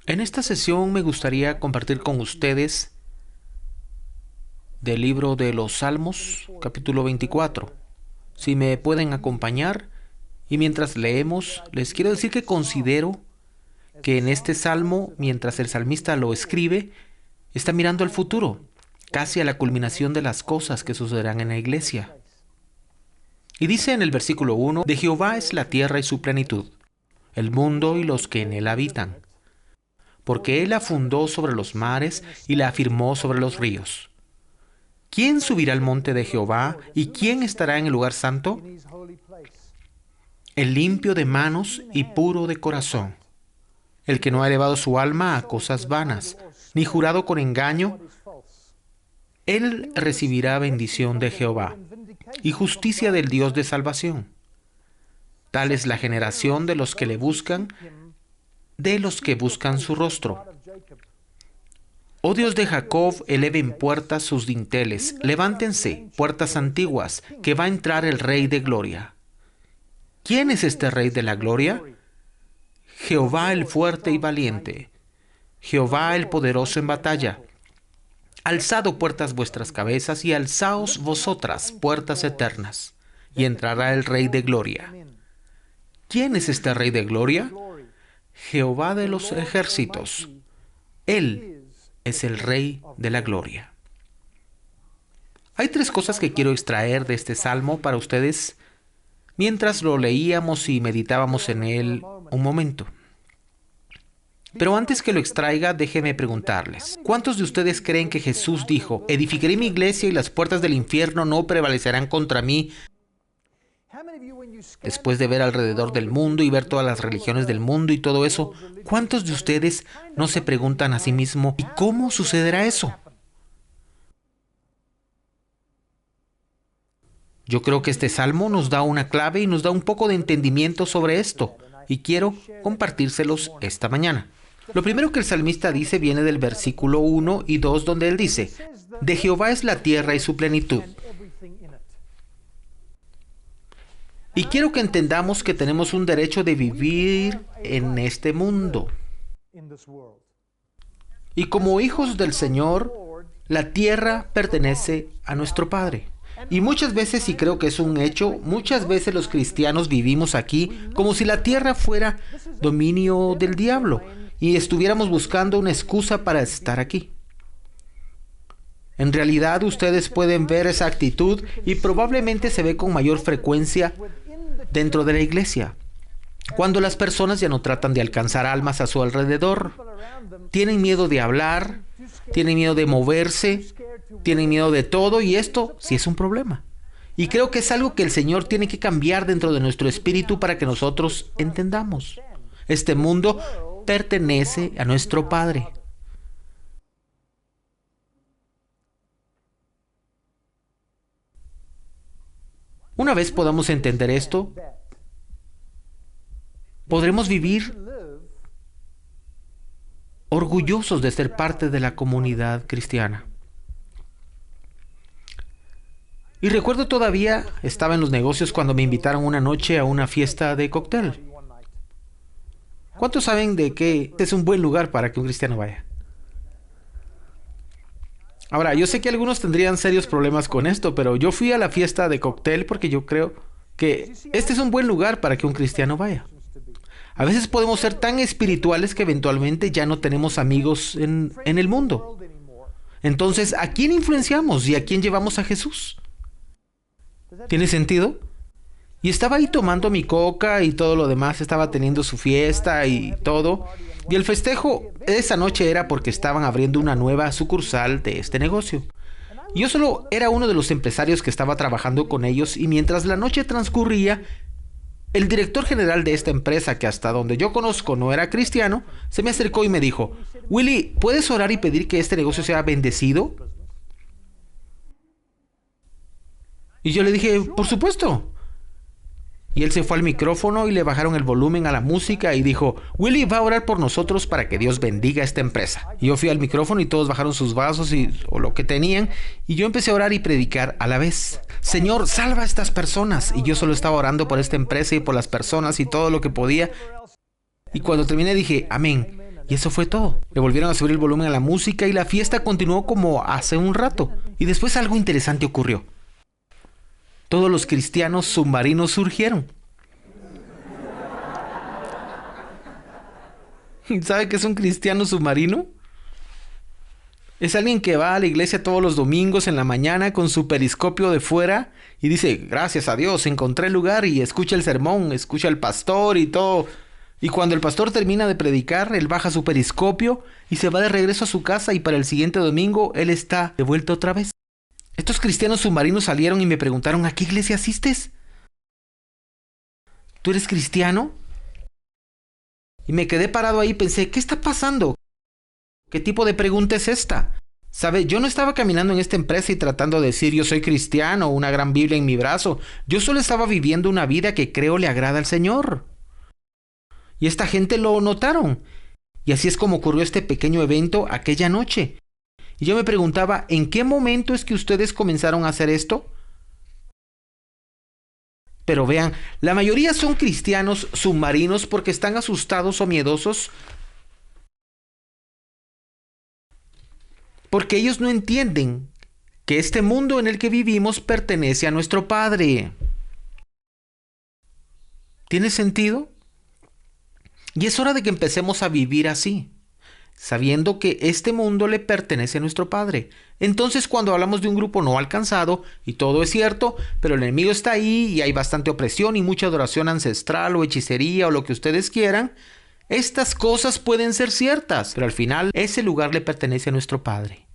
En esta sesión me gustaría compartir con ustedes del libro de los Salmos, capítulo 24. Si me pueden acompañar, y mientras leemos, les quiero decir que considero que en este salmo, mientras el salmista lo escribe, está mirando al futuro, casi a la culminación de las cosas que sucederán en la iglesia. Y dice en el versículo 1, de Jehová es la tierra y su plenitud, el mundo y los que en él habitan. Porque él la fundó sobre los mares y la afirmó sobre los ríos. ¿Quién subirá al monte de Jehová y quién estará en el lugar santo? El limpio de manos y puro de corazón, el que no ha elevado su alma a cosas vanas, ni jurado con engaño. Él recibirá bendición de Jehová y justicia del Dios de salvación. Tal es la generación de los que le buscan, de los que buscan su rostro. Oh Dios de Jacob, eleven puertas sus dinteles, levántense, puertas antiguas, que va a entrar el Rey de Gloria. ¿Quién es este Rey de la Gloria? Jehová el fuerte y valiente, Jehová el poderoso en batalla. Alzad puertas vuestras cabezas y alzaos vosotras puertas eternas, y entrará el Rey de Gloria. ¿Quién es este Rey de Gloria? Jehová de los ejércitos. Él es el Rey de la Gloria. Hay tres cosas que quiero extraer de este salmo para ustedes mientras lo leíamos y meditábamos en él un momento. Pero antes que lo extraiga, déjenme preguntarles, ¿cuántos de ustedes creen que Jesús dijo, edificaré mi iglesia y las puertas del infierno no prevalecerán contra mí? Después de ver alrededor del mundo y ver todas las religiones del mundo y todo eso, ¿cuántos de ustedes no se preguntan a sí mismos, ¿y cómo sucederá eso? Yo creo que este salmo nos da una clave y nos da un poco de entendimiento sobre esto, y quiero compartírselos esta mañana. Lo primero que el salmista dice viene del versículo 1 y 2, donde él dice, de Jehová es la tierra y su plenitud. Y quiero que entendamos que tenemos un derecho de vivir en este mundo. Y como hijos del Señor, la tierra pertenece a nuestro Padre. Y muchas veces, y creo que es un hecho, muchas veces los cristianos vivimos aquí como si la tierra fuera dominio del diablo y estuviéramos buscando una excusa para estar aquí. En realidad, ustedes pueden ver esa actitud y probablemente se ve con mayor frecuencia dentro de la iglesia. Cuando las personas ya no tratan de alcanzar almas a su alrededor, tienen miedo de hablar, tienen miedo de moverse, tienen miedo de todo, y esto sí es un problema. Y creo que es algo que el Señor tiene que cambiar dentro de nuestro espíritu para que nosotros entendamos. Este mundo pertenece a nuestro Padre. Una vez podamos entender esto, podremos vivir orgullosos de ser parte de la comunidad cristiana. Y recuerdo todavía, estaba en los negocios cuando me invitaron una noche a una fiesta de cóctel. ¿Cuántos saben de que este es un buen lugar para que un cristiano vaya? Ahora, yo sé que algunos tendrían serios problemas con esto, pero yo fui a la fiesta de cóctel porque yo creo que este es un buen lugar para que un cristiano vaya. A veces podemos ser tan espirituales que eventualmente ya no tenemos amigos en el mundo. Entonces, ¿a quién influenciamos y a quién llevamos a Jesús? ¿Tiene sentido? Y estaba ahí tomando mi coca y todo lo demás, estaba teniendo su fiesta y todo. Y el festejo esa noche era porque estaban abriendo una nueva sucursal de este negocio. Yo solo era uno de los empresarios que estaba trabajando con ellos, y mientras la noche transcurría, el director general de esta empresa, que hasta donde yo conozco no era cristiano, se me acercó y me dijo, Willy, ¿puedes orar y pedir que este negocio sea bendecido? Y yo le dije, por supuesto. Y él se fue al micrófono y le bajaron el volumen a la música y dijo, Willy va a orar por nosotros para que Dios bendiga esta empresa. Y yo fui al micrófono y todos bajaron sus vasos o lo que tenían, y yo empecé a orar y predicar a la vez. Señor, salva a estas personas. Y yo solo estaba orando por esta empresa y por las personas y todo lo que podía. Y cuando terminé dije, amén. Y eso fue todo. Le volvieron a subir el volumen a la música y la fiesta continuó como hace un rato. Y después algo interesante ocurrió. Todos los cristianos submarinos surgieron. ¿Sabe qué es un cristiano submarino? Es alguien que va a la iglesia todos los domingos en la mañana con su periscopio de fuera y dice, gracias a Dios, encontré el lugar, y escucha el sermón, escucha al pastor y todo. Y cuando el pastor termina de predicar, él baja su periscopio y se va de regreso a su casa, y para el siguiente domingo él está de vuelta otra vez. Estos cristianos submarinos salieron y me preguntaron, ¿a qué iglesia asistes? ¿Tú eres cristiano? Y me quedé parado ahí y pensé, ¿qué está pasando? ¿Qué tipo de pregunta es esta? ¿Sabe? Yo no estaba caminando en esta empresa y tratando de decir yo soy cristiano o una gran Biblia en mi brazo. Yo solo estaba viviendo una vida que creo le agrada al Señor. Y esta gente lo notaron. Y así es como ocurrió este pequeño evento aquella noche. Y yo me preguntaba, ¿en qué momento es que ustedes comenzaron a hacer esto? Pero vean, la mayoría son cristianos submarinos porque están asustados o miedosos, porque ellos no entienden que este mundo en el que vivimos pertenece a nuestro Padre. ¿Tiene sentido? Y es hora de que empecemos a vivir así, sabiendo que este mundo le pertenece a nuestro Padre. Entonces, cuando hablamos de un grupo no alcanzado, y todo es cierto, pero el enemigo está ahí y hay bastante opresión y mucha adoración ancestral o hechicería o lo que ustedes quieran, estas cosas pueden ser ciertas, pero al final ese lugar le pertenece a nuestro Padre.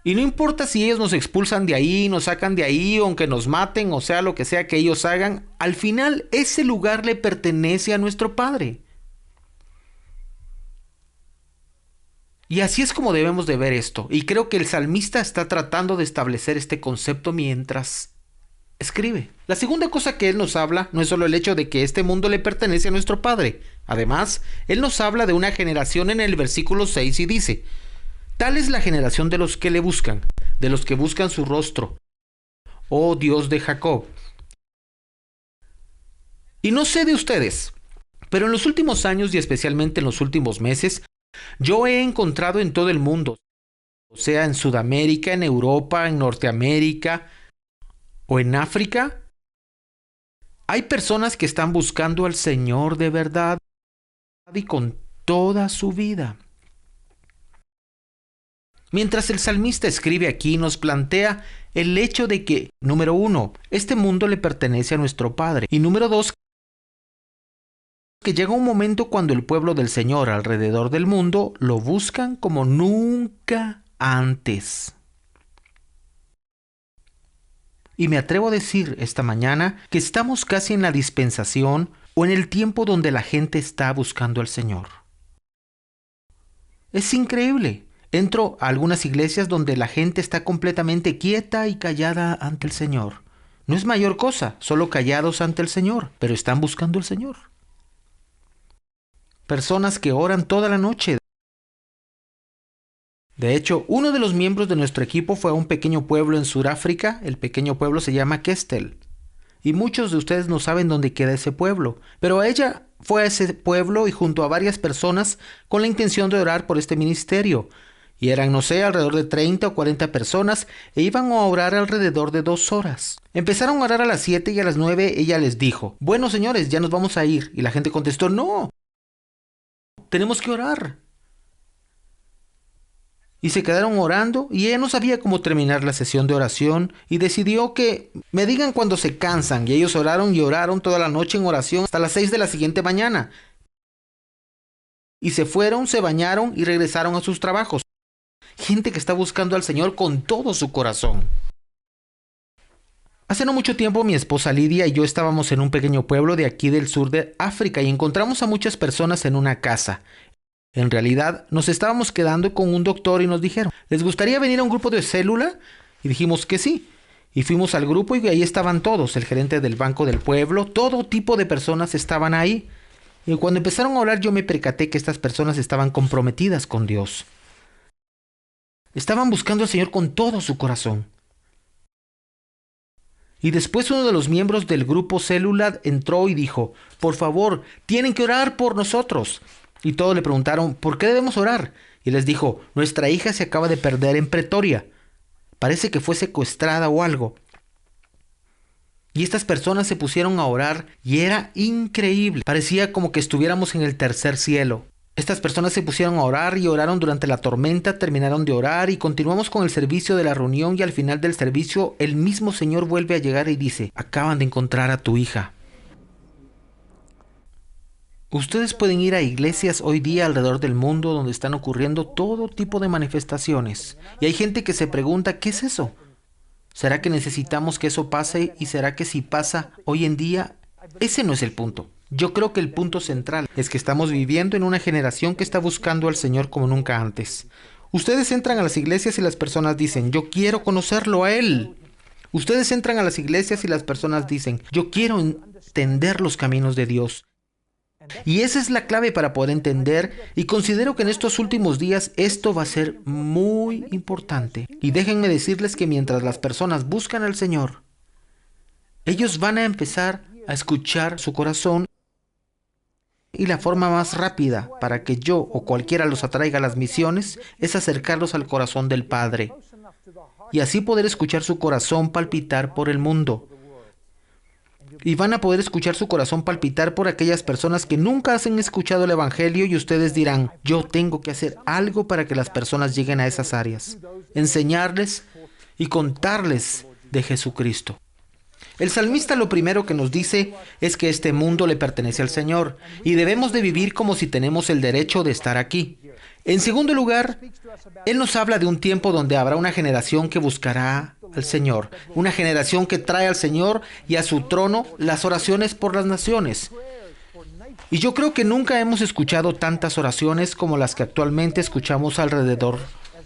Y no importa si ellos nos expulsan de ahí, nos sacan de ahí, aunque nos maten, o sea, lo que sea que ellos hagan, al final ese lugar le pertenece a nuestro Padre. Y así es como debemos de ver esto. Y creo que el salmista está tratando de establecer este concepto mientras escribe. La segunda cosa que él nos habla no es solo el hecho de que este mundo le pertenece a nuestro Padre. Además, él nos habla de una generación en el versículo 6 y dice, tal es la generación de los que le buscan, de los que buscan su rostro, oh Dios de Jacob. Y no sé de ustedes, pero en los últimos años y especialmente en los últimos meses, yo he encontrado en todo el mundo, o sea, en Sudamérica, en Europa, en Norteamérica o en África, hay personas que están buscando al Señor de verdad y con toda su vida. Mientras el salmista escribe aquí, nos plantea el hecho de que, número 1, este mundo le pertenece a nuestro Padre, y número 2, que llega un momento cuando el pueblo del Señor alrededor del mundo lo buscan como nunca antes. Y me atrevo a decir esta mañana que estamos casi en la dispensación o en el tiempo donde la gente está buscando al Señor. Es increíble. Entro a algunas iglesias donde la gente está completamente quieta y callada ante el Señor. No es mayor cosa, solo callados ante el Señor, pero están buscando al Señor. Personas que oran toda la noche. De hecho, uno de los miembros de nuestro equipo fue a un pequeño pueblo en Sudáfrica. El pequeño pueblo se llama Kestel. Y muchos de ustedes no saben dónde queda ese pueblo. Pero ella fue a ese pueblo y junto a varias personas con la intención de orar por este ministerio. Y eran, no sé, alrededor de 30 o 40 personas e iban a orar alrededor de 2 horas. Empezaron a orar a las 7 y a las 9 ella les dijo, bueno señores, ya nos vamos a ir. Y la gente contestó, no, tenemos que orar. Y se quedaron orando y ella no sabía cómo terminar la sesión de oración y decidió que me digan cuando se cansan. Y ellos oraron y oraron toda la noche en oración hasta las 6 de la siguiente mañana. Y se fueron, se bañaron y regresaron a sus trabajos. Gente que está buscando al Señor con todo su corazón. Hace no mucho tiempo mi esposa Lidia y yo estábamos en un pequeño pueblo de aquí del sur de África y encontramos a muchas personas en una casa. En realidad nos estábamos quedando con un doctor y nos dijeron, ¿les gustaría venir a un grupo de célula? Y dijimos que sí. Y fuimos al grupo y ahí estaban todos, el gerente del banco del pueblo, todo tipo de personas estaban ahí. Y cuando empezaron a hablar yo me percaté que estas personas estaban comprometidas con Dios. Estaban buscando al Señor con todo su corazón. Y después uno de los miembros del grupo célula entró y dijo, por favor, tienen que orar por nosotros. Y todos le preguntaron, ¿por qué debemos orar? Y les dijo, nuestra hija se acaba de perder en Pretoria. Parece que fue secuestrada o algo. Y estas personas se pusieron a orar y era increíble. Parecía como que estuviéramos en el tercer cielo. Estas personas se pusieron a orar y oraron durante la tormenta, terminaron de orar y continuamos con el servicio de la reunión y al final del servicio el mismo Señor vuelve a llegar y dice, acaban de encontrar a tu hija. Ustedes pueden ir a iglesias hoy día alrededor del mundo donde están ocurriendo todo tipo de manifestaciones. Y hay gente que se pregunta, ¿qué es eso? ¿Será que necesitamos que eso pase? ¿Y será que si pasa hoy en día? Ese no es el punto. Yo creo que el punto central es que estamos viviendo en una generación que está buscando al Señor como nunca antes. Ustedes entran a las iglesias y las personas dicen, yo quiero conocerlo a Él. Ustedes entran a las iglesias y las personas dicen, yo quiero entender los caminos de Dios. Y esa es la clave para poder entender, y considero que en estos últimos días esto va a ser muy importante. Y déjenme decirles que mientras las personas buscan al Señor, ellos van a empezar a escuchar su corazón. Y la forma más rápida para que yo o cualquiera los atraiga a las misiones es acercarlos al corazón del Padre. Y así poder escuchar su corazón palpitar por el mundo. Y van a poder escuchar su corazón palpitar por aquellas personas que nunca han escuchado el Evangelio y ustedes dirán, yo tengo que hacer algo para que las personas lleguen a esas áreas. Enseñarles y contarles de Jesucristo. El salmista lo primero que nos dice es que este mundo le pertenece al Señor y debemos de vivir como si tenemos el derecho de estar aquí. En segundo lugar, Él nos habla de un tiempo donde habrá una generación que buscará al Señor, una generación que trae al Señor y a su trono las oraciones por las naciones. Y yo creo que nunca hemos escuchado tantas oraciones como las que actualmente escuchamos alrededor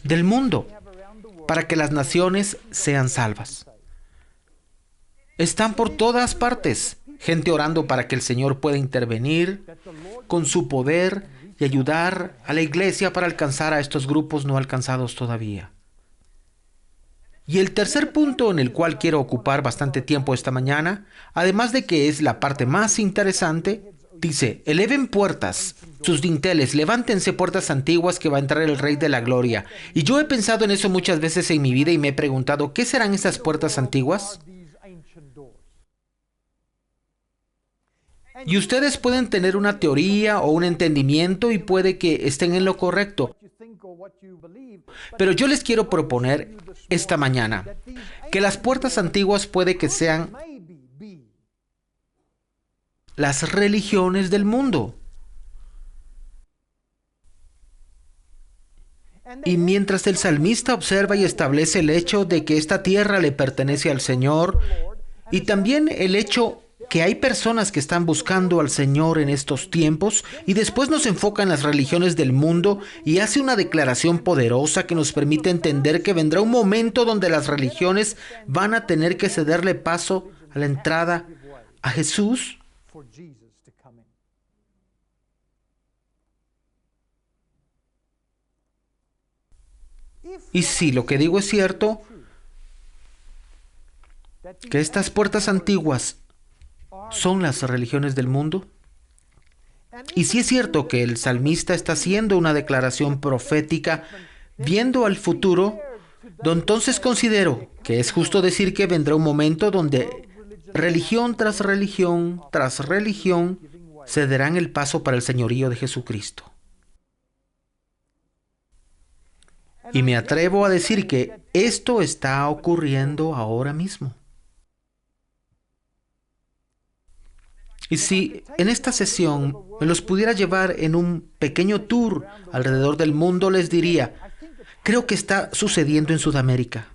del mundo, para que las naciones sean salvas. Están por todas partes, gente orando para que el Señor pueda intervenir con su poder y ayudar a la iglesia para alcanzar a estos grupos no alcanzados todavía. Y el tercer punto en el cual quiero ocupar bastante tiempo esta mañana, además de que es la parte más interesante, dice, eleven puertas, sus dinteles, levántense puertas antiguas que va a entrar el Rey de la Gloria. Y yo he pensado en eso muchas veces en mi vida y me he preguntado, ¿qué serán esas puertas antiguas? Y ustedes pueden tener una teoría o un entendimiento y puede que estén en lo correcto. Pero yo les quiero proponer esta mañana que las puertas antiguas puede que sean las religiones del mundo. Y mientras el salmista observa y establece el hecho de que esta tierra le pertenece al Señor y también el hecho que hay personas que están buscando al Señor en estos tiempos y después nos enfoca en las religiones del mundo y hace una declaración poderosa que nos permite entender que vendrá un momento donde las religiones van a tener que cederle paso a la entrada a Jesús. Y si lo que digo es cierto, que estas puertas antiguas son las religiones del mundo. Y si es cierto que el salmista está haciendo una declaración profética viendo al futuro, entonces considero que es justo decir que vendrá un momento donde religión tras religión cederán el paso para el señorío de Jesucristo. Y me atrevo a decir que esto está ocurriendo ahora mismo. Y si en esta sesión me los pudiera llevar en un pequeño tour alrededor del mundo, les diría, creo que está sucediendo en Sudamérica.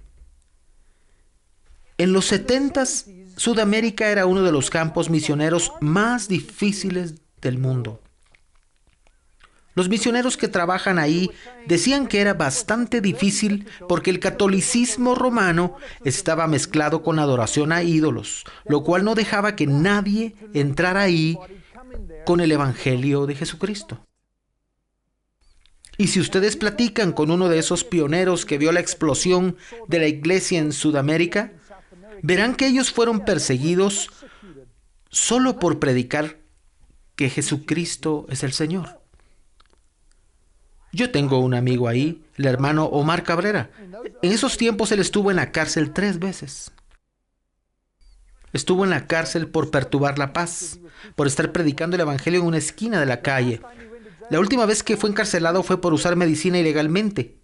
En los 70s, Sudamérica era uno de los campos misioneros más difíciles del mundo. Los misioneros que trabajan ahí decían que era bastante difícil porque el catolicismo romano estaba mezclado con adoración a ídolos, lo cual no dejaba que nadie entrara ahí con el Evangelio de Jesucristo. Y si ustedes platican con uno de esos pioneros que vio la explosión de la iglesia en Sudamérica, verán que ellos fueron perseguidos solo por predicar que Jesucristo es el Señor. Yo tengo un amigo ahí, el hermano Omar Cabrera. En esos tiempos él estuvo en la cárcel 3 veces. Estuvo en la cárcel por perturbar la paz, por estar predicando el evangelio en una esquina de la calle. La última vez que fue encarcelado fue por usar medicina ilegalmente.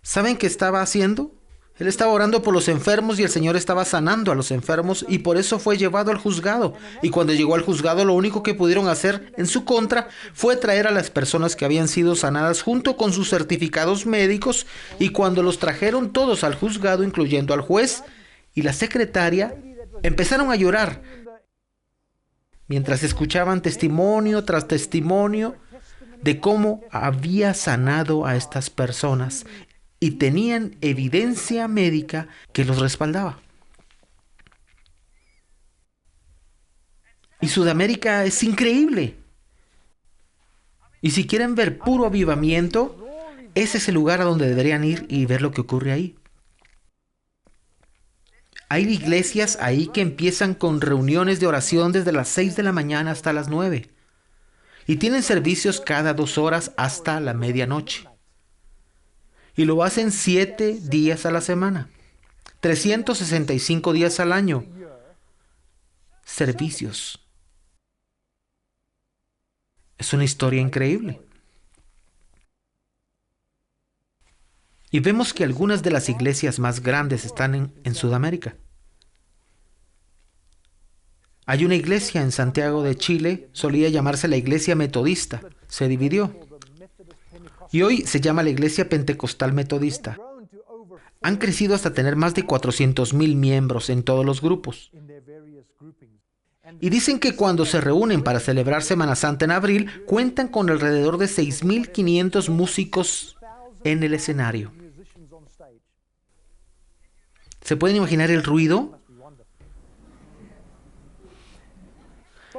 ¿Saben qué estaba haciendo? Él estaba orando por los enfermos y el Señor estaba sanando a los enfermos y por eso fue llevado al juzgado. Y cuando llegó al juzgado, lo único que pudieron hacer en su contra fue traer a las personas que habían sido sanadas junto con sus certificados médicos, y cuando los trajeron todos al juzgado, incluyendo al juez y la secretaria, empezaron a llorar mientras escuchaban testimonio tras testimonio de cómo había sanado a estas personas y tenían evidencia médica que los respaldaba. Y Sudamérica es increíble. Y si quieren ver puro avivamiento, ese es el lugar a donde deberían ir y ver lo que ocurre ahí. Hay iglesias ahí que empiezan con reuniones de oración desde las 6 de la mañana hasta las 9. Y tienen servicios cada 2 horas hasta la medianoche. Y lo hacen 7 días a la semana. 365 días al año. Servicios. Es una historia increíble. Y vemos que algunas de las iglesias más grandes están en Sudamérica. Hay una iglesia en Santiago de Chile, solía llamarse la Iglesia Metodista, se dividió. Y hoy se llama la Iglesia Pentecostal Metodista. Han crecido hasta tener más de 400,000 miembros en todos los grupos. Y dicen que cuando se reúnen para celebrar Semana Santa en abril, cuentan con alrededor de 6,500 músicos en el escenario. ¿Se pueden imaginar el ruido?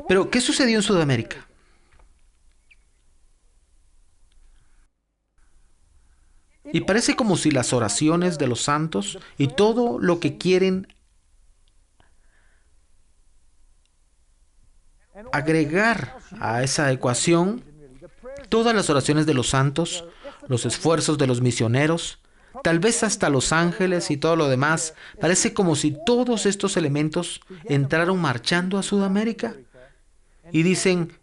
Pero, ¿qué sucedió en Sudamérica? Y parece como si las oraciones de los santos y todo lo que quieren agregar a esa ecuación, todas las oraciones de los santos, los esfuerzos de los misioneros, tal vez hasta los ángeles y todo lo demás, parece como si todos estos elementos entraron marchando a Sudamérica y dicen: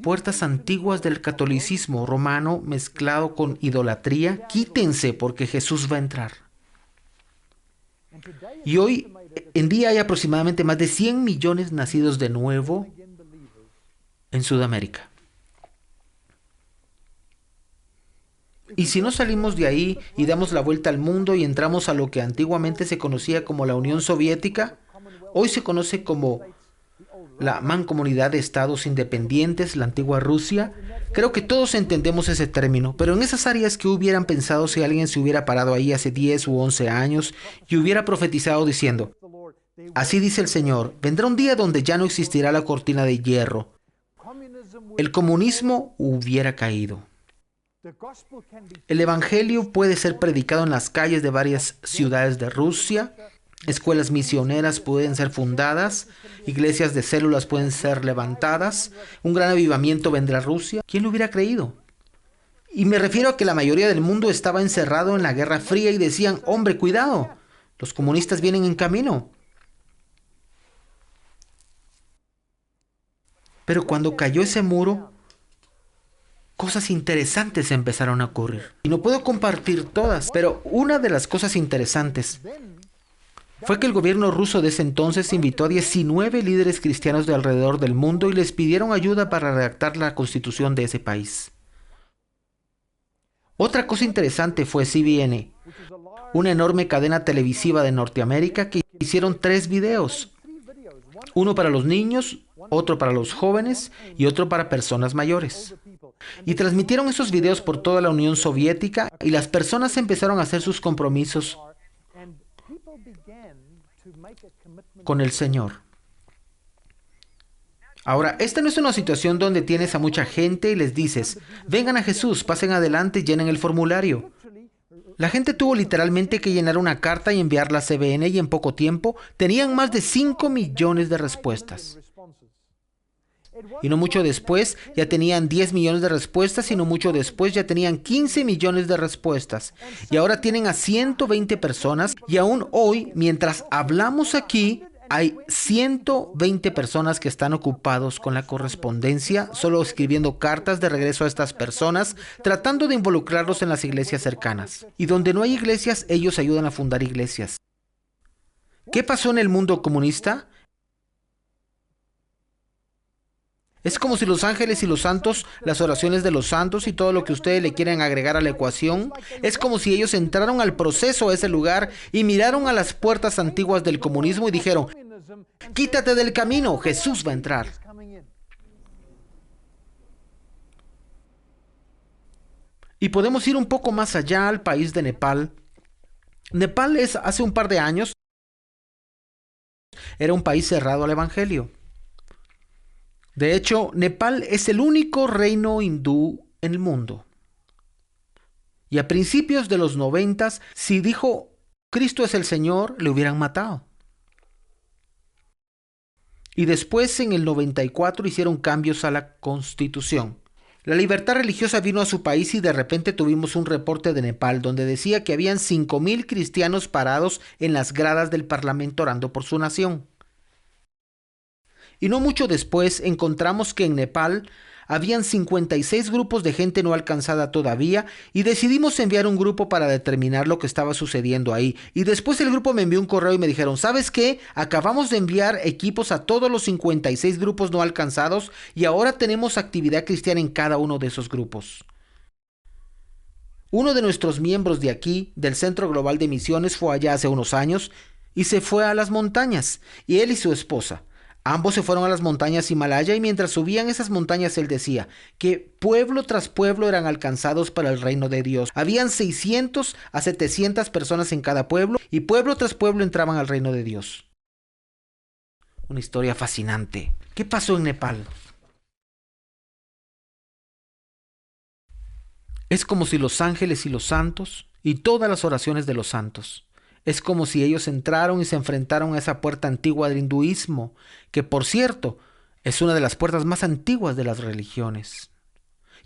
puertas antiguas del catolicismo romano mezclado con idolatría, quítense porque Jesús va a entrar. Y hoy en día hay aproximadamente más de 100 millones nacidos de nuevo en Sudamérica. Y si no salimos de ahí y damos la vuelta al mundo y entramos a lo que antiguamente se conocía como la Unión Soviética, hoy se conoce como la Mancomunidad de Estados Independientes, la antigua Rusia, creo que todos entendemos ese término, pero en esas áreas, ¿qué hubieran pensado si alguien se hubiera parado ahí hace 10 u 11 años y hubiera profetizado diciendo: así dice el Señor, vendrá un día donde ya no existirá la cortina de hierro? El comunismo hubiera caído. El evangelio puede ser predicado en las calles de varias ciudades de Rusia. Escuelas misioneras pueden ser fundadas, iglesias de células pueden ser levantadas, un gran avivamiento vendrá a Rusia. ¿Quién lo hubiera creído? Y me refiero a que la mayoría del mundo estaba encerrado en la Guerra Fría y decían: hombre, cuidado, los comunistas vienen en camino. Pero cuando cayó ese muro, cosas interesantes empezaron a ocurrir. Y no puedo compartir todas, pero una de las cosas interesantes fue que el gobierno ruso de ese entonces invitó a 19 líderes cristianos de alrededor del mundo y les pidieron ayuda para redactar la constitución de ese país. Otra cosa interesante fue CBN, una enorme cadena televisiva de Norteamérica, que hicieron 3 videos. Uno para los niños, otro para los jóvenes y otro para personas mayores. Y transmitieron esos videos por toda la Unión Soviética y las personas empezaron a hacer sus compromisos con el Señor. Ahora, esta no es una situación donde tienes a mucha gente y les dices: vengan a Jesús, pasen adelante, llenen el formulario. La gente tuvo literalmente que llenar una carta y enviarla a CBN y en poco tiempo tenían más de 5 millones de respuestas. Y no mucho después ya tenían 10 millones de respuestas y no mucho después ya tenían 15 millones de respuestas. Y ahora tienen a 120 personas y aún hoy, mientras hablamos aquí, hay 120 personas que están ocupados con la correspondencia, solo escribiendo cartas de regreso a estas personas, tratando de involucrarlos en las iglesias cercanas. Y donde no hay iglesias, ellos ayudan a fundar iglesias. ¿Qué pasó en el mundo comunista? Es como si los ángeles y los santos, las oraciones de los santos y todo lo que ustedes le quieren agregar a la ecuación, es como si ellos entraron al proceso a ese lugar y miraron a las puertas antiguas del comunismo y dijeron, quítate del camino, Jesús va a entrar. Y podemos ir un poco más allá al país de Nepal. Nepal hace un par de años, era un país cerrado al evangelio. De hecho, Nepal es el único reino hindú en el mundo. Y a principios de los 90, si dijo Cristo es el Señor, le hubieran matado. Y después, en el 94, hicieron cambios a la constitución. La libertad religiosa vino a su país y de repente tuvimos un reporte de Nepal donde decía que habían 5,000 cristianos parados en las gradas del parlamento orando por su nación. Y no mucho después encontramos que en Nepal habían 56 grupos de gente no alcanzada todavía y decidimos enviar un grupo para determinar lo que estaba sucediendo ahí. Y después el grupo me envió un correo y me dijeron, ¿sabes qué? Acabamos de enviar equipos a todos los 56 grupos no alcanzados y ahora tenemos actividad cristiana en cada uno de esos grupos. Uno de nuestros miembros de aquí, del Centro Global de Misiones, fue allá hace unos años y se fue a las montañas, y él y su esposa. Ambos se fueron a las montañas Himalaya y mientras subían esas montañas él decía que pueblo tras pueblo eran alcanzados para el reino de Dios. Habían 600 a 700 personas en cada pueblo y pueblo tras pueblo entraban al reino de Dios. Una historia fascinante. ¿Qué pasó en Nepal? Es como si los ángeles y los santos y todas las oraciones de los santos, es como si ellos entraron y se enfrentaron a esa puerta antigua del hinduismo, que por cierto, es una de las puertas más antiguas de las religiones.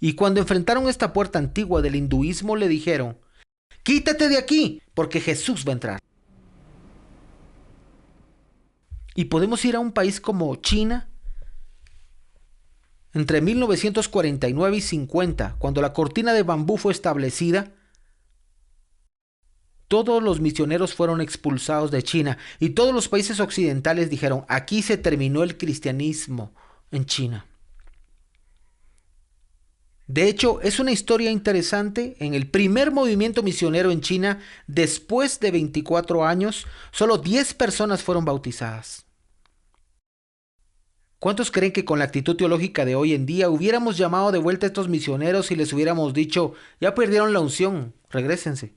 Y cuando enfrentaron esta puerta antigua del hinduismo le dijeron, quítate de aquí, porque Jesús va a entrar. Y podemos ir a un país como China. Entre 1949 y 50, cuando la cortina de bambú fue establecida, todos los misioneros fueron expulsados de China y todos los países occidentales dijeron, aquí se terminó el cristianismo en China. De hecho, es una historia interesante. En el primer movimiento misionero en China, después de 24 años, solo 10 personas fueron bautizadas. ¿Cuántos creen que con la actitud teológica de hoy en día hubiéramos llamado de vuelta a estos misioneros y les hubiéramos dicho, ya perdieron la unción, regrésense?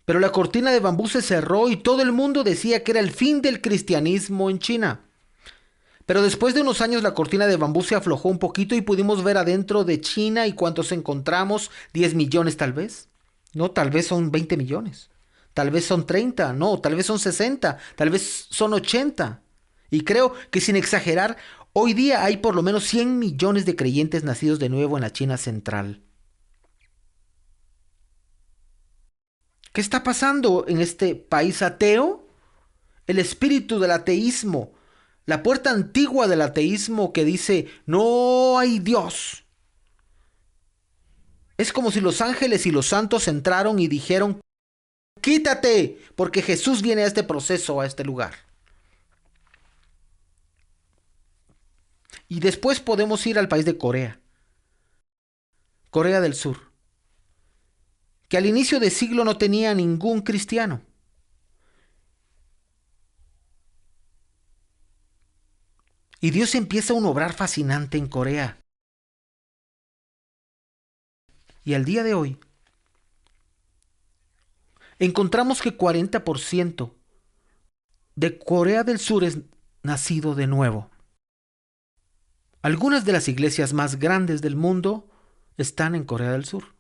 Pero la cortina de bambú se cerró y todo el mundo decía que era el fin del cristianismo en China. Pero después de unos años la cortina de bambú se aflojó un poquito y pudimos ver adentro de China y cuántos encontramos, 10 millones tal vez. No, tal vez son 20 millones. Tal vez son 30, no, tal vez son 60, tal vez son 80. Y creo que sin exagerar, hoy día hay por lo menos 100 millones de creyentes nacidos de nuevo en la China central. ¿Qué está pasando en este país ateo? El espíritu del ateísmo, la puerta antigua del ateísmo que dice, no hay Dios. Es como si los ángeles y los santos entraron y dijeron, quítate, porque Jesús viene a este proceso, a este lugar. Y después podemos ir al país de Corea, Corea del Sur, que al inicio del siglo no tenía ningún cristiano. Y Dios empieza un obrar fascinante en Corea. Y al día de hoy, encontramos que 40% de Corea del Sur es nacido de nuevo. Algunas de las iglesias más grandes del mundo están en Corea del Sur.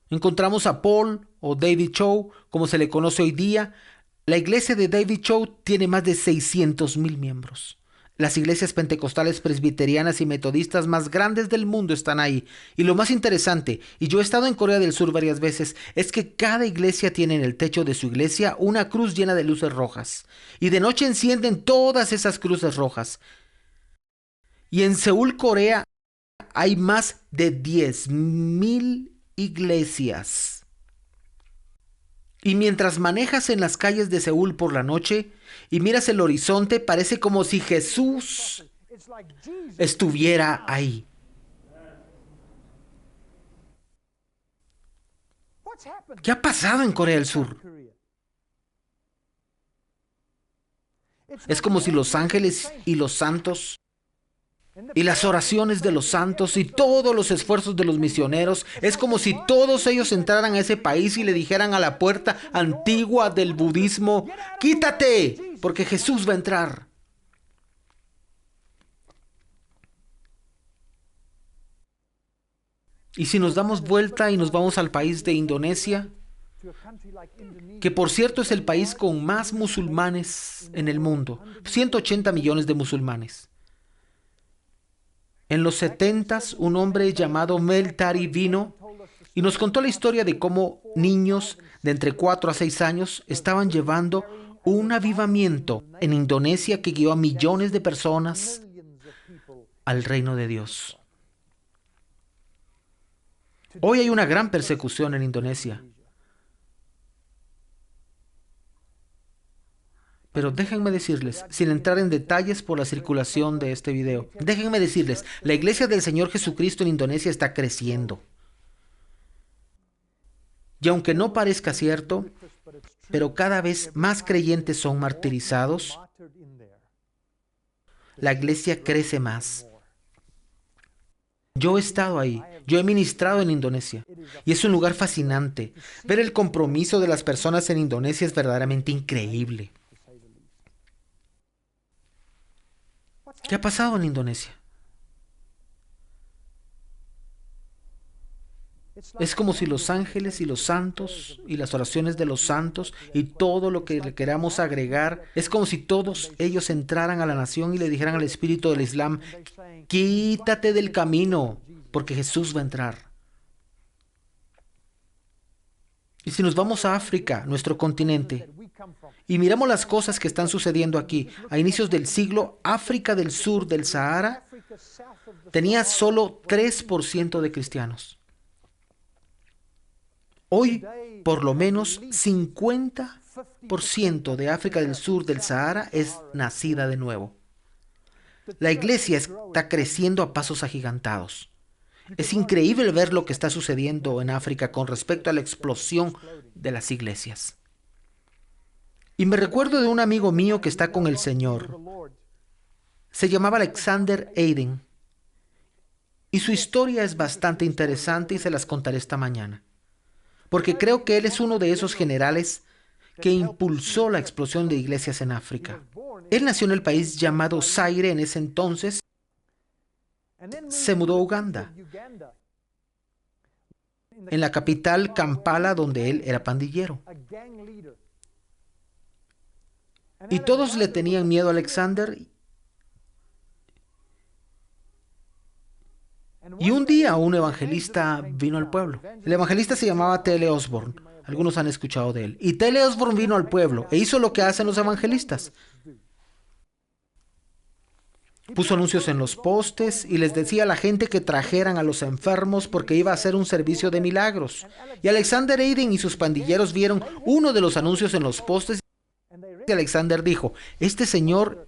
Encontramos a Paul o David Chow, como se le conoce hoy día. La iglesia de David Chow tiene más de 600,000 miembros. Las iglesias pentecostales, presbiterianas y metodistas más grandes del mundo están ahí. Y lo más interesante, y yo he estado en Corea del Sur varias veces, es que cada iglesia tiene en el techo de su iglesia una cruz llena de luces rojas. Y de noche encienden todas esas cruces rojas. Y en Seúl, Corea, hay más de 10,000 iglesias. Y mientras manejas en las calles de Seúl por la noche y miras el horizonte, parece como si Jesús estuviera ahí. ¿Qué ha pasado en Corea del Sur? Es como si los ángeles y los santos y las oraciones de los santos y todos los esfuerzos de los misioneros, es como si todos ellos entraran a ese país y le dijeran a la puerta antigua del budismo: quítate, porque Jesús va a entrar. Y si nos damos vuelta y nos vamos al país de Indonesia, que por cierto es el país con más musulmanes en el mundo, 180 millones de musulmanes. En los 70s, un hombre llamado Mel Tari vino y nos contó la historia de cómo niños de entre 4 a 6 años estaban llevando un avivamiento en Indonesia que guió a millones de personas al reino de Dios. Hoy hay una gran persecución en Indonesia. Pero déjenme decirles, sin entrar en detalles por la circulación de este video, déjenme decirles, la Iglesia del Señor Jesucristo en Indonesia está creciendo. Y aunque no parezca cierto, pero cada vez más creyentes son martirizados, la iglesia crece más. Yo he estado ahí, yo he ministrado en Indonesia, y es un lugar fascinante. Ver el compromiso de las personas en Indonesia es verdaderamente increíble. ¿Qué ha pasado en Indonesia? Es como si los ángeles y los santos y las oraciones de los santos y todo lo que le queramos agregar, es como si todos ellos entraran a la nación y le dijeran al espíritu del Islam: quítate del camino, porque Jesús va a entrar. Y si nos vamos a África, nuestro continente, y miramos las cosas que están sucediendo aquí, a inicios del siglo, África del sur del Sahara tenía solo 3% de cristianos. Hoy, por lo menos 50% de África del sur del Sahara es nacida de nuevo. La iglesia está creciendo a pasos agigantados. Es increíble ver lo que está sucediendo en África con respecto a la explosión de las iglesias. Y me recuerdo de un amigo mío que está con el Señor. Se llamaba Alexander Aiden. Y su historia es bastante interesante y se las contaré esta mañana. Porque creo que él es uno de esos generales que impulsó la explosión de iglesias en África. Él nació en el país llamado Zaire en ese entonces. Se mudó a Uganda, en la capital Kampala, donde él era pandillero. Y todos le tenían miedo a Alexander. Y un día un evangelista vino al pueblo. El evangelista se llamaba T.L. Osborne. Algunos han escuchado de él. Y T.L. Osborne vino al pueblo e hizo lo que hacen los evangelistas. Puso anuncios en los postes y les decía a la gente que trajeran a los enfermos porque iba a hacer un servicio de milagros. Y Alexander Aiden y sus pandilleros vieron uno de los anuncios en los postes y Alexander dijo: este señor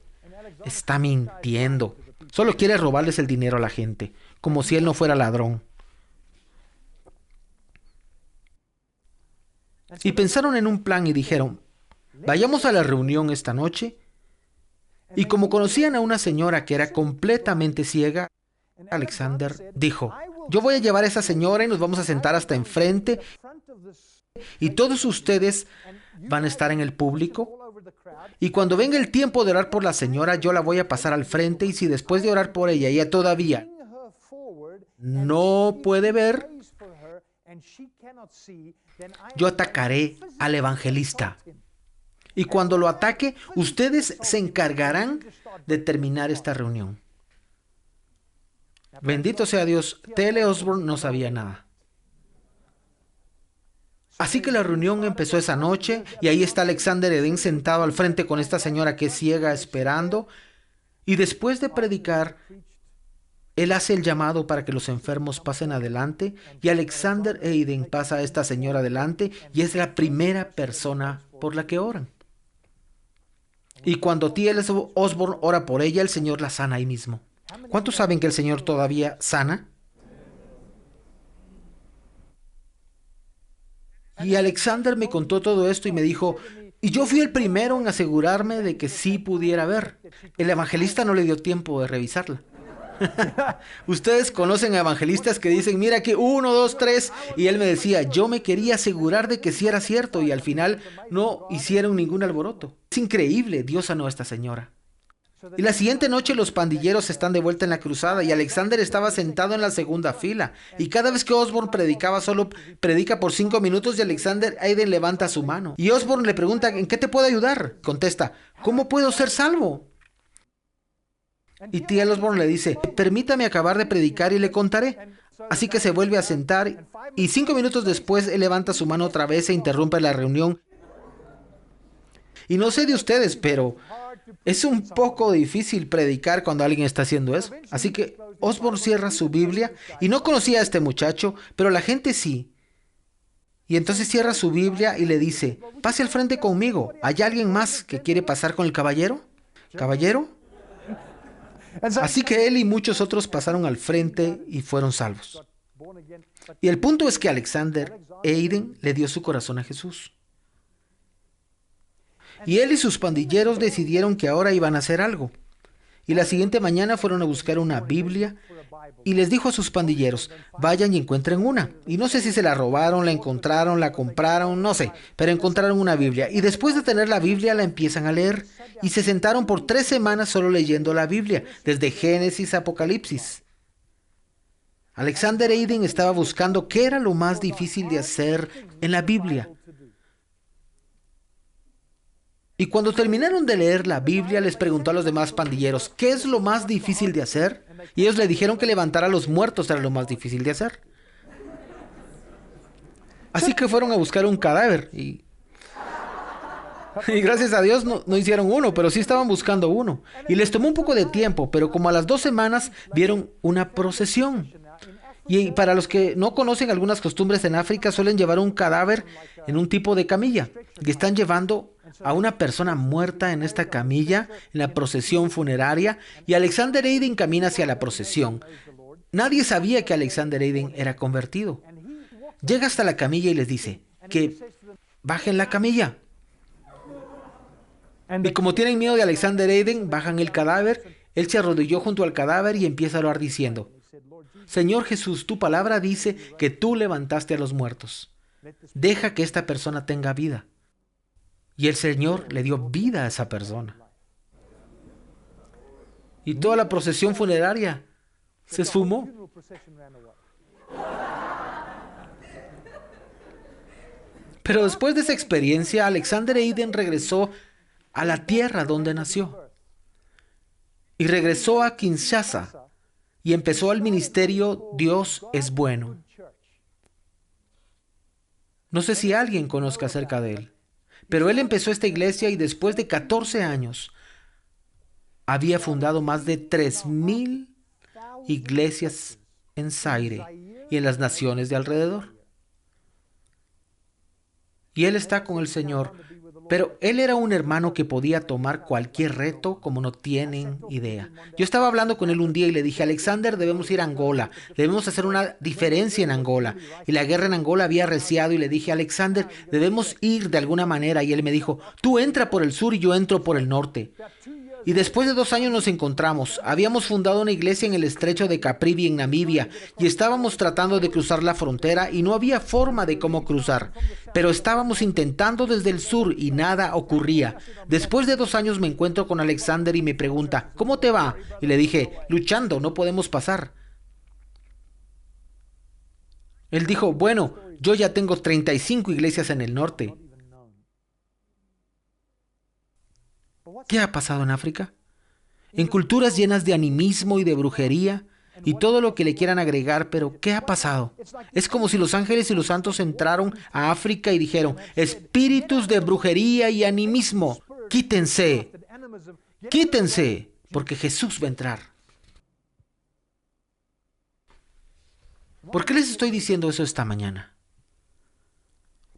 está mintiendo. Solo quiere robarles el dinero a la gente, como si él no fuera ladrón. Y pensaron en un plan y dijeron: vayamos a la reunión esta noche. Y como conocían a una señora que era completamente ciega, Alexander dijo: yo voy a llevar a esa señora y nos vamos a sentar hasta enfrente y todos ustedes van a estar en el público. Y cuando venga el tiempo de orar por la señora, yo la voy a pasar al frente, y si después de orar por ella, ella todavía no puede ver, Yo atacaré al evangelista. Y cuando lo ataque, ustedes se encargarán de terminar esta reunión. Bendito sea Dios, T.L. Osborn no sabía nada. Así que la reunión empezó esa noche y ahí está Alexander Eden sentado al frente con esta señora que es ciega esperando. Y después de predicar, él hace el llamado para que los enfermos pasen adelante y Alexander Eden pasa a esta señora adelante y es la primera persona por la que oran. Y cuando T.L. Osborn ora por ella, el Señor la sana ahí mismo. ¿Cuántos saben que el Señor todavía sana? Y Alexander me contó todo esto y me dijo, y yo fui el primero en asegurarme de que sí pudiera ver. El evangelista no le dio tiempo de revisarla. Ustedes conocen a evangelistas que dicen, mira aquí 1, 2, 3, y él me decía, yo me quería asegurar de que sí era cierto y al final no hicieron ningún alboroto. Es increíble, Dios sanó a esta señora. Y la siguiente noche los pandilleros están de vuelta en la cruzada y Alexander estaba sentado en la segunda fila. Y cada vez que Osborn predicaba, solo predica por 5 minutos y Alexander Eden levanta su mano. Y Osborn le pregunta, ¿en qué te puedo ayudar? Contesta, ¿cómo puedo ser salvo? Y T.L. Osborn le dice, permítame acabar de predicar y le contaré. Así que se vuelve a sentar y 5 minutos después él levanta su mano otra vez e interrumpe la reunión. Y no sé de ustedes, pero es un poco difícil predicar cuando alguien está haciendo eso. Así que Osborn cierra su Biblia y no conocía a este muchacho, pero la gente sí. Y entonces cierra su Biblia y le dice, pase al frente conmigo. ¿Hay alguien más que quiere pasar con el caballero? ¿Caballero? Así que él y muchos otros pasaron al frente y fueron salvos. Y el punto es que Alexander Eden le dio su corazón a Jesús. Y él y sus pandilleros decidieron que ahora iban a hacer algo. Y la siguiente mañana fueron a buscar una Biblia y les dijo a sus pandilleros, vayan y encuentren una. Y no sé si se la robaron, la encontraron, la compraron, no sé, pero encontraron una Biblia. Y después de tener la Biblia la empiezan a leer. Y se sentaron por 3 semanas solo leyendo la Biblia, desde Génesis a Apocalipsis. Alexander Eden estaba buscando qué era lo más difícil de hacer en la Biblia. Y cuando terminaron de leer la Biblia, les preguntó a los demás pandilleros, ¿qué es lo más difícil de hacer? Y ellos le dijeron que levantar a los muertos era lo más difícil de hacer. Así que fueron a buscar un cadáver y gracias a Dios no hicieron uno, pero sí estaban buscando uno. Y les tomó un poco de tiempo, pero como a las 2 semanas vieron una procesión. Y para los que no conocen algunas costumbres en África, suelen llevar un cadáver en un tipo de camilla. Y están llevando a una persona muerta en esta camilla, en la procesión funeraria. Y Alexander Eden camina hacia la procesión. Nadie sabía que Alexander Eden era convertido. Llega hasta la camilla y les dice que bajen la camilla. Y como tienen miedo de Alexander Eden, bajan el cadáver. Él se arrodilló junto al cadáver y empieza a orar diciendo, Señor Jesús, tu palabra dice que tú levantaste a los muertos. Deja que esta persona tenga vida. Y el Señor le dio vida a esa persona. Y toda la procesión funeraria se esfumó. Pero después de esa experiencia, Alexander Eden regresó a la tierra donde nació. Y regresó a Kinshasa y empezó el ministerio Dios es bueno. No sé si alguien conozca acerca de él, pero él empezó esta iglesia y después de 14 años había fundado más de 3,000 iglesias en Zaire y en las naciones de alrededor. Y él está con el Señor, pero él era un hermano que podía tomar cualquier reto como no tienen idea. Yo estaba hablando con él un día y le dije, Alexander, debemos ir a Angola, debemos hacer una diferencia en Angola. Y la guerra en Angola había arreciado y le dije, Alexander, debemos ir de alguna manera. Y él me dijo, tú entra por el sur y yo entro por el norte. Y después de 2 años nos encontramos. Habíamos fundado una iglesia en el estrecho de Caprivi en Namibia y estábamos tratando de cruzar la frontera y no había forma de cómo cruzar. Pero estábamos intentando desde el sur y nada ocurría. Después de 2 años me encuentro con Alexander y me pregunta, ¿cómo te va? Y le dije, luchando, no podemos pasar. Él dijo, bueno, yo ya tengo 35 iglesias en el norte. ¿Qué ha pasado en África? En culturas llenas de animismo y de brujería y todo lo que le quieran agregar, pero ¿qué ha pasado? Es como si los ángeles y los santos entraron a África y dijeron, espíritus de brujería y animismo, quítense, quítense, porque Jesús va a entrar. ¿Por qué les estoy diciendo eso esta mañana?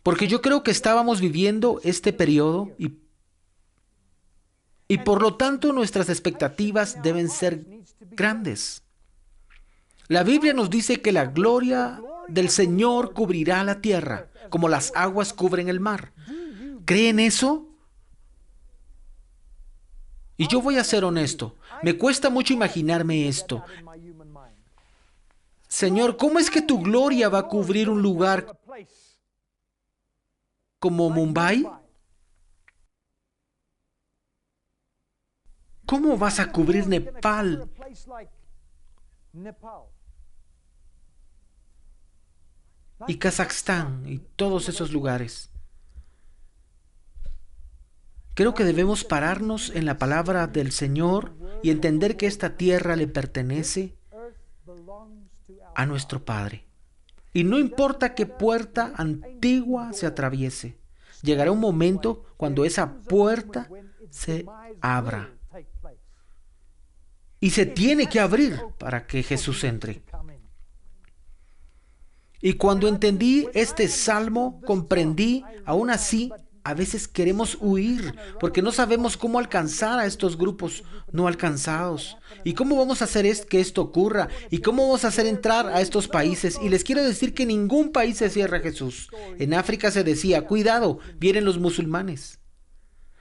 Porque yo creo que estábamos viviendo este periodo y por lo tanto nuestras expectativas deben ser grandes. La Biblia nos dice que la gloria del Señor cubrirá la tierra, como las aguas cubren el mar. ¿Creen eso? Y yo voy a ser honesto, me cuesta mucho imaginarme esto. Señor, ¿cómo es que tu gloria va a cubrir un lugar como Mumbai? ¿Cómo vas a cubrir Nepal? Y Kazajstán y todos esos lugares. Creo que debemos pararnos en la palabra del Señor y entender que esta tierra le pertenece a nuestro Padre. Y no importa qué puerta antigua se atraviese, llegará un momento cuando esa puerta se abra. Y se tiene que abrir para que Jesús entre. Y cuando entendí este salmo, comprendí, aún así, a veces queremos huir porque no sabemos cómo alcanzar a estos grupos no alcanzados. ¿Y cómo vamos a hacer que esto ocurra? ¿Y cómo vamos a hacer entrar a estos países? Y les quiero decir que ningún país se cierra a Jesús. En África se decía, cuidado, vienen los musulmanes.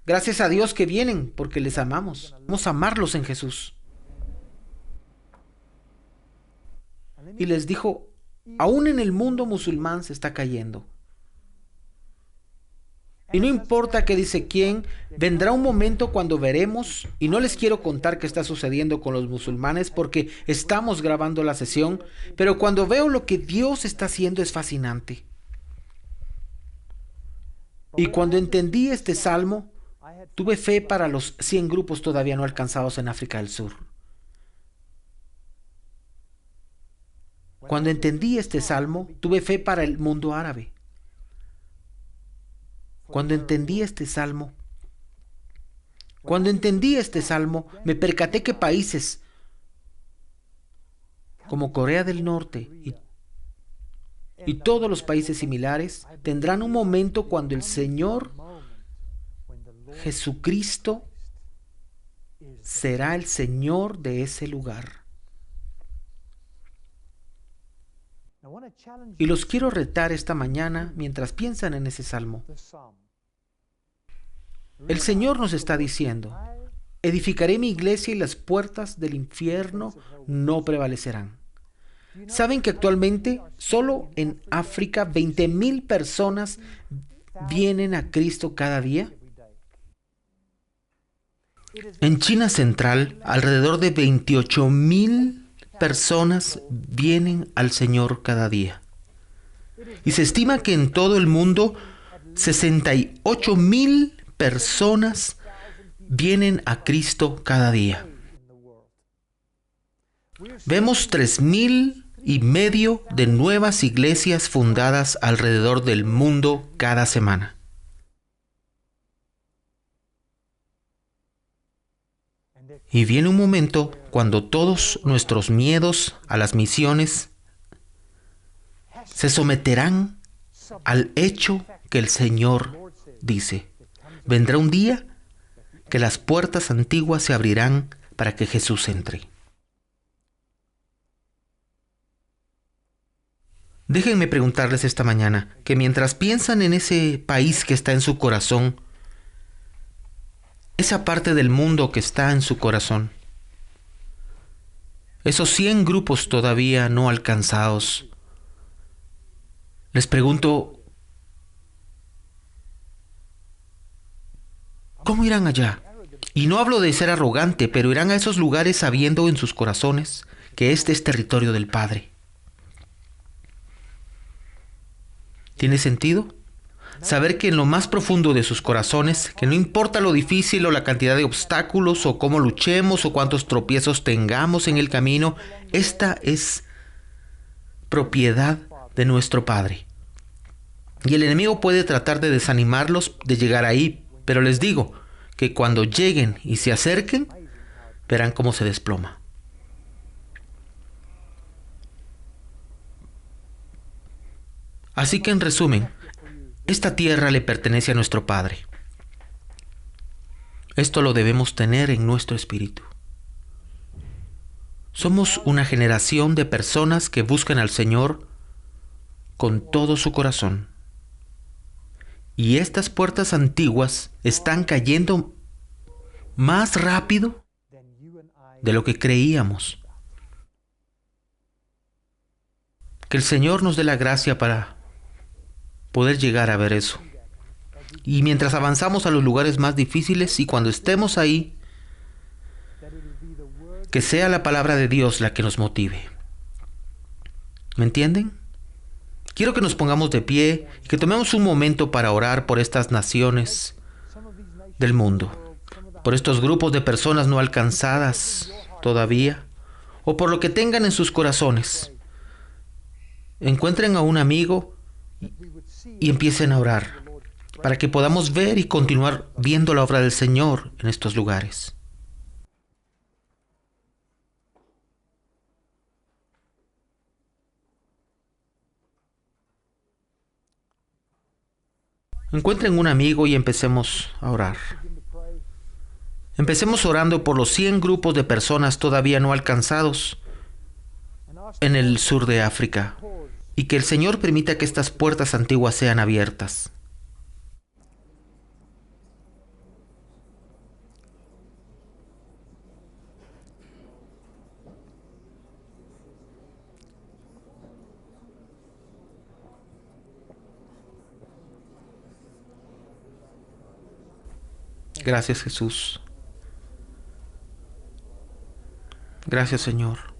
Gracias a Dios que vienen porque les amamos. Vamos a amarlos en Jesús. Y les dijo, aún en el mundo musulmán se está cayendo. Y no importa qué dice quién, vendrá un momento cuando veremos, y no les quiero contar qué está sucediendo con los musulmanes porque estamos grabando la sesión, pero cuando veo lo que Dios está haciendo es fascinante. Y cuando entendí este salmo, tuve fe para los 100 grupos todavía no alcanzados en África del Sur. Cuando entendí este salmo, tuve fe para el mundo árabe. Cuando entendí este salmo, me percaté que países como Corea del Norte y todos los países similares tendrán un momento cuando el Señor Jesucristo será el Señor de ese lugar. Y los quiero retar esta mañana mientras piensan en ese salmo. El Señor nos está diciendo, edificaré mi iglesia y las puertas del infierno no prevalecerán. ¿Saben que actualmente solo en África 20,000 personas vienen a Cristo cada día? En China Central, alrededor de 28,000 personas vienen al Señor cada día. Y se estima que en todo el mundo 68,000 personas vienen a Cristo cada día. Vemos 3,500 de nuevas iglesias fundadas alrededor del mundo cada semana. Y viene un momento cuando todos nuestros miedos a las misiones se someterán al hecho que el Señor dice. Vendrá un día que las puertas antiguas se abrirán para que Jesús entre. Déjenme preguntarles esta mañana, que mientras piensan en ese país que está en su corazón, esa parte del mundo que está en su corazón, esos 100 grupos todavía no alcanzados, les pregunto, ¿cómo irán allá? Y no hablo de ser arrogante, pero irán a esos lugares sabiendo en sus corazones que este es territorio del Padre. ¿Tiene sentido? Saber que en lo más profundo de sus corazones, que no importa lo difícil o la cantidad de obstáculos o cómo luchemos o cuántos tropiezos tengamos en el camino, esta es propiedad de nuestro Padre. Y el enemigo puede tratar de desanimarlos de llegar ahí, pero les digo que cuando lleguen y se acerquen, verán cómo se desploma. Así que en resumen, esta tierra le pertenece a nuestro Padre. Esto lo debemos tener en nuestro espíritu. Somos una generación de personas que buscan al Señor con todo su corazón. Y estas puertas antiguas están cayendo más rápido de lo que creíamos. Que el Señor nos dé la gracia para poder llegar a ver eso. Y mientras avanzamos a los lugares más difíciles y cuando estemos ahí, que sea la palabra de Dios la que nos motive. ¿Me entienden? Quiero que nos pongamos de pie y que tomemos un momento para orar por estas naciones del mundo, por estos grupos de personas no alcanzadas todavía, o por lo que tengan en sus corazones. Encuentren a un amigo y empiecen a orar, para que podamos ver y continuar viendo la obra del Señor en estos lugares. Encuentren un amigo y empecemos a orar. Empecemos orando por los 100 grupos de personas todavía no alcanzados en el sur de África, y que el Señor permita que estas puertas antiguas sean abiertas. Gracias, Jesús. Gracias, Señor.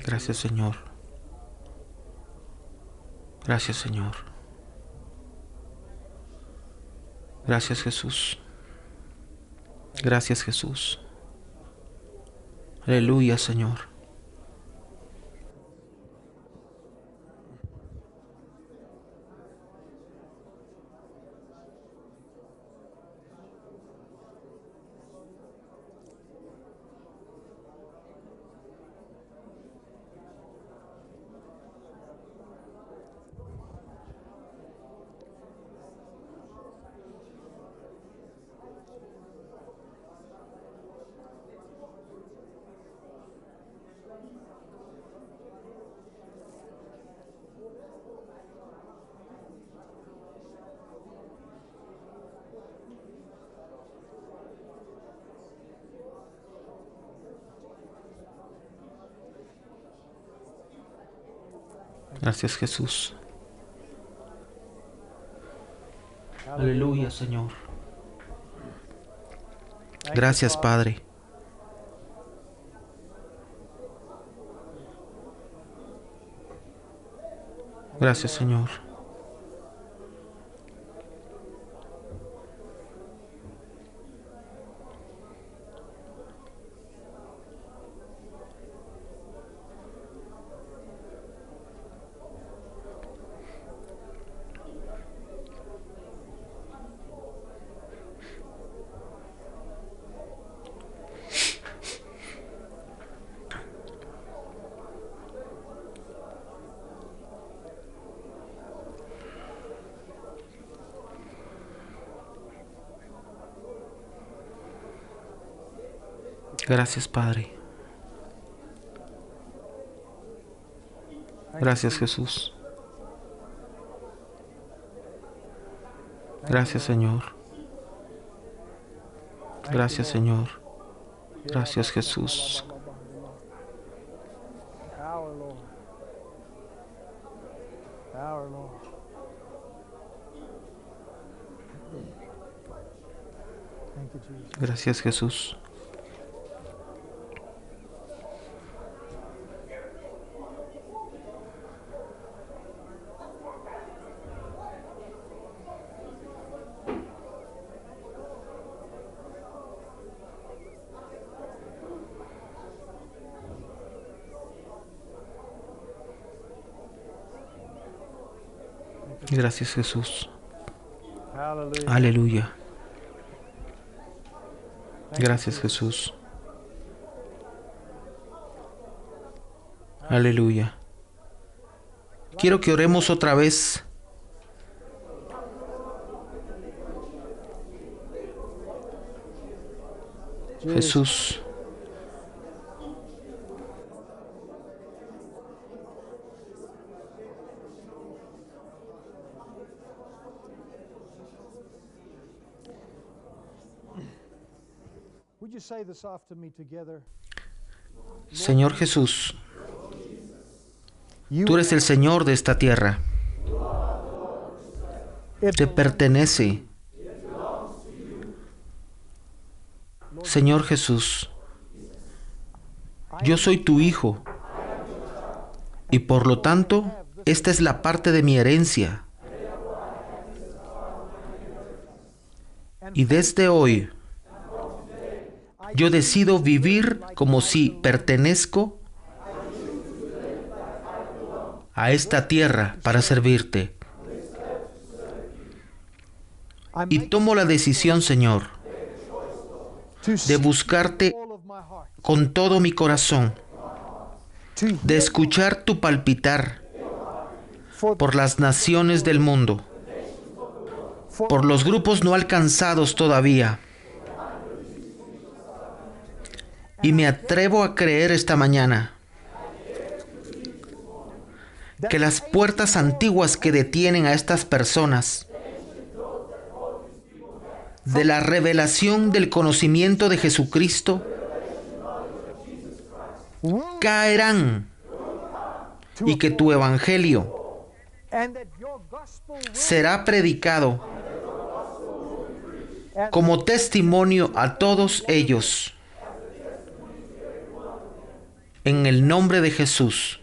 Gracias, Señor. Gracias, Señor. Gracias, Jesús. Gracias, Jesús. Aleluya, Señor. Gracias, Jesús. Aleluya, Señor. Gracias, Padre. Gracias, Señor. Gracias, Padre. Gracias, Jesús. Gracias, Señor. Gracias, Señor. Gracias, Jesús. Gracias, Jesús. Gracias, Jesús. Aleluya. Gracias, Jesús. Aleluya. Quiero que oremos otra vez. Jesús. Señor Jesús, tú eres el Señor de esta tierra. Te pertenece. Señor Jesús, yo soy tu hijo y por lo tanto, esta es la parte de mi herencia. Y desde hoy, yo decido vivir como si pertenezco a esta tierra para servirte. Y tomo la decisión, Señor, de buscarte con todo mi corazón, de escuchar tu palpitar por las naciones del mundo, por los grupos no alcanzados todavía. Y me atrevo a creer esta mañana que las puertas antiguas que detienen a estas personas de la revelación del conocimiento de Jesucristo caerán y que tu evangelio será predicado como testimonio a todos ellos. En el nombre de Jesús.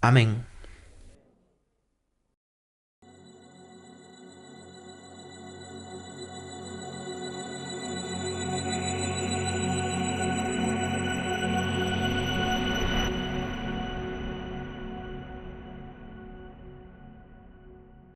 Amén.